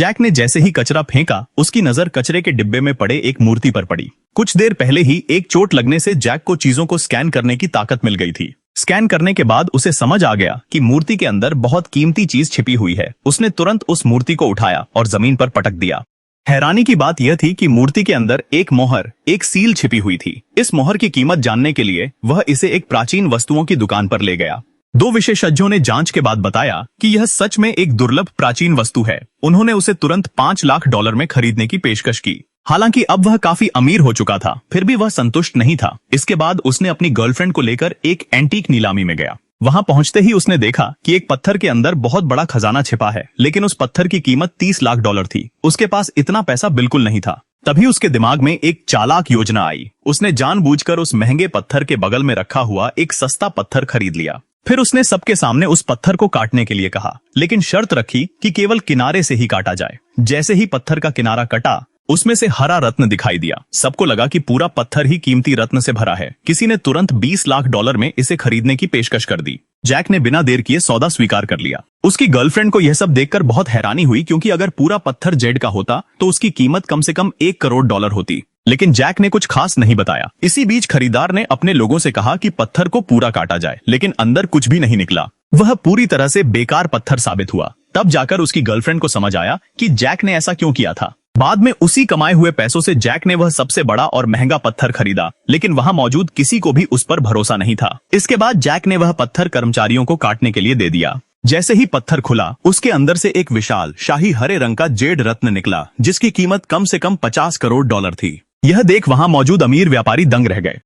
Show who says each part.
Speaker 1: Jack ने जैसे ही कचरा फेंका, उसकी नजर कचरे के डिब्बे में पड़े एक मूर्ति पर पड़ी। कुछ देर पहले ही एक चोट लगने से जैक को चीजों को स्कैन करने की ताकत मिल गई थी। स्कैन करने के बाद उसे समझ आ गया कि मूर्ति के अंदर बहुत कीमती चीज छिपी हुई है। उसने तुरंत उस मूर्ति को उठाया और जमीन पर पटक दिया। हैरानी की बात यह थी कि मूर्ति के अंदर एक मोहर, एक सील छिपी हुई थी। इस मोहर की कीमत जानने के लिए वह इसे एक प्राचीन वस्तुओं की दुकान पर ले गया। दो विशेषज्ञों ने जांच के बाद बताया कि यह सच में एक दुर्लभ प्राचीन वस्तु है। उन्होंने उसे तुरंत $5 लाख में खरीदने की पेशकश की। हालांकि अब वह काफी अमीर हो चुका था, फिर भी वह संतुष्ट नहीं था। इसके बाद उसने अपनी गर्लफ्रेंड को लेकर एक एंटीक नीलामी में गया। वहां पहुंचते ही उसने देखा कि एक पत्थर के अंदर बहुत बड़ा खजाना छिपा है, लेकिन उस पत्थर की कीमत $30 लाख थी। उसके पास इतना पैसा बिल्कुल नहीं था। तभी उसके दिमाग में एक चालाक योजना आई। उसने जानबूझकर उस महंगे पत्थर के बगल में रखा हुआ एक सस्ता पत्थर खरीद लिया। फिर उसने सबके सामने उस पत्थर को काटने के लिए कहा, लेकिन शर्त रखी कि केवल किनारे से ही काटा जाए। जैसे ही पत्थर का किनारा कटा, उसमें से हरा रत्न दिखाई दिया। सबको लगा कि पूरा पत्थर ही कीमती रत्न से भरा है। किसी ने तुरंत $20 लाख में इसे खरीदने की पेशकश कर दी। जैक ने बिना देर किए सौदा स्वीकार कर लिया। उसकी गर्लफ्रेंड को यह सब देखकर बहुत हैरानी हुई, क्योंकि अगर पूरा पत्थर जेड का होता तो उसकी कीमत कम से कम $1 करोड़ होती। लेकिन जैक ने कुछ खास नहीं बताया। इसी बीच खरीदार ने अपने लोगों से कहा कि पत्थर को पूरा काटा जाए, लेकिन अंदर कुछ भी नहीं निकला। वह पूरी तरह से बेकार पत्थर साबित हुआ। तब जाकर उसकी गर्लफ्रेंड को समझ आया कि जैक ने ऐसा क्यों किया था। बाद में उसी कमाए हुए पैसों से जैक ने वह सबसे बड़ा और महंगा पत्थर खरीदा, लेकिन वहां मौजूद किसी को भी उस पर भरोसा नहीं था। इसके बाद जैक ने वह पत्थर कर्मचारियों को काटने के लिए दे दिया। जैसे ही पत्थर खुला, उसके अंदर से एक विशाल शाही हरे रंग का जेड रत्न निकला, जिसकी कीमत कम से कम $50 करोड़ थी। यह देख वहां मौजूद अमीर व्यापारी दंग रह गए।